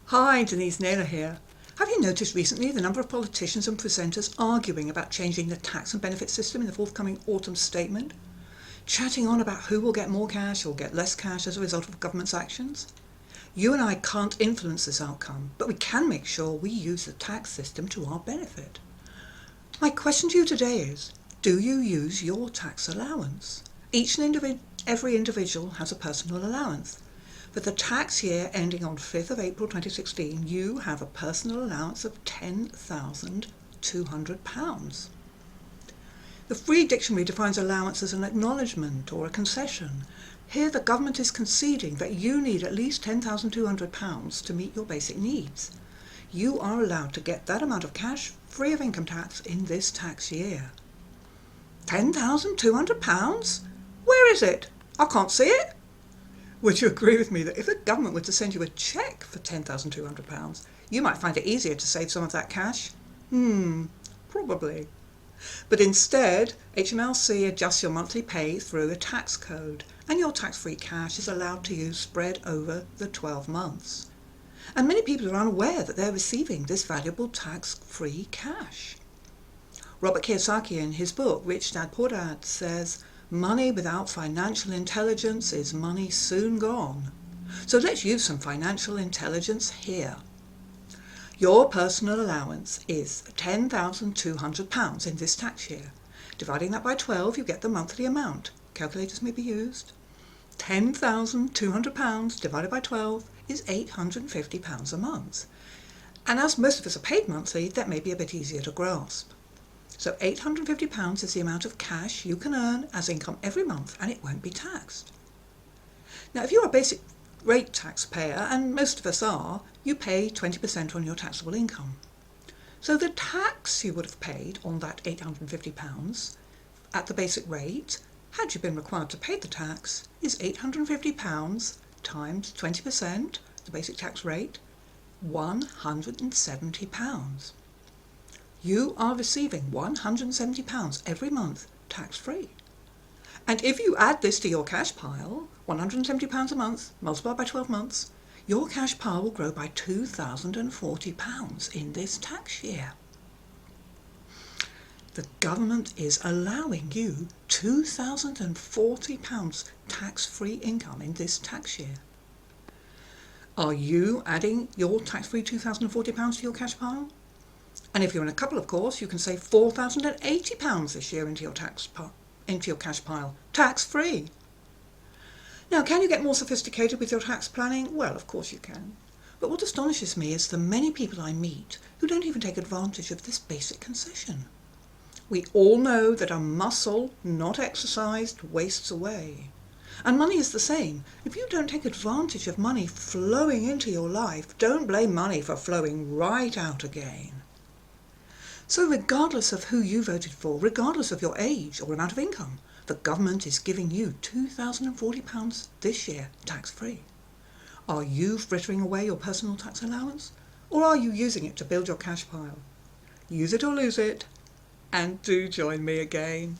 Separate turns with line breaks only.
Hi, Denise, Naylor here. Have you noticed recently the number of politicians and presenters arguing about changing the tax and benefit system in the forthcoming autumn statement? Chatting on about who will get more cash or get less cash as a result of government's actions? You and I can't influence this outcome, but we can make sure we use the tax system to our benefit. My question to you today is, do you use your tax allowance? Every individual has a personal allowance. For the tax year ending on 5th of April 2016, you have a personal allowance of £10,200. The Free Dictionary defines allowance as an acknowledgement or a concession. Here the government is conceding that you need at least £10,200 to meet your basic needs. You are allowed to get that amount of cash free of income tax in this tax year. £10,200? Where is it? I can't see it. Would you agree with me that if the government were to send you a cheque for £10,200, you might find it easier to save some of that cash? Probably. But instead, HMRC adjusts your monthly pay through a tax code, and your tax-free cash is allowed to use spread over the 12 months. And many people are unaware that they're receiving this valuable tax-free cash. Robert Kiyosaki, in his book Rich Dad Poor Dad, says, "Money without financial intelligence is money soon gone." So let's use some financial intelligence here. Your personal allowance is £10,200 in this tax year. Dividing that by 12, you get the monthly amount. Calculators may be used. £10,200 divided by 12 is £850 a month. And as most of us are paid monthly, that may be a bit easier to grasp. So £850 is the amount of cash you can earn as income every month, and it won't be taxed. Now, if you're a basic rate taxpayer, and most of us are, you pay 20% on your taxable income. So the tax you would have paid on that £850 at the basic rate, had you been required to pay the tax, is £850 times 20%, the basic tax rate, £170. You are receiving £170 every month, tax-free. And if you add this to your cash pile, £170 a month, multiplied by 12 months, your cash pile will grow by £2,040 in this tax year. The government is allowing you £2,040 tax-free income in this tax year. Are you adding your tax-free £2,040 to your cash pile? And if you're in a couple, of course, you can save £4,080 this year into your cash pile, tax-free. Now, can you get more sophisticated with your tax planning? Well, of course you can. But what astonishes me is the many people I meet who don't even take advantage of this basic concession. We all know that a muscle not exercised wastes away. And money is the same. If you don't take advantage of money flowing into your life, don't blame money for flowing right out again. So regardless of who you voted for, regardless of your age or amount of income, the government is giving you £2,040 this year, tax-free. Are you frittering away your personal tax allowance? Or are you using it to build your cash pile? Use it or lose it, and do join me again.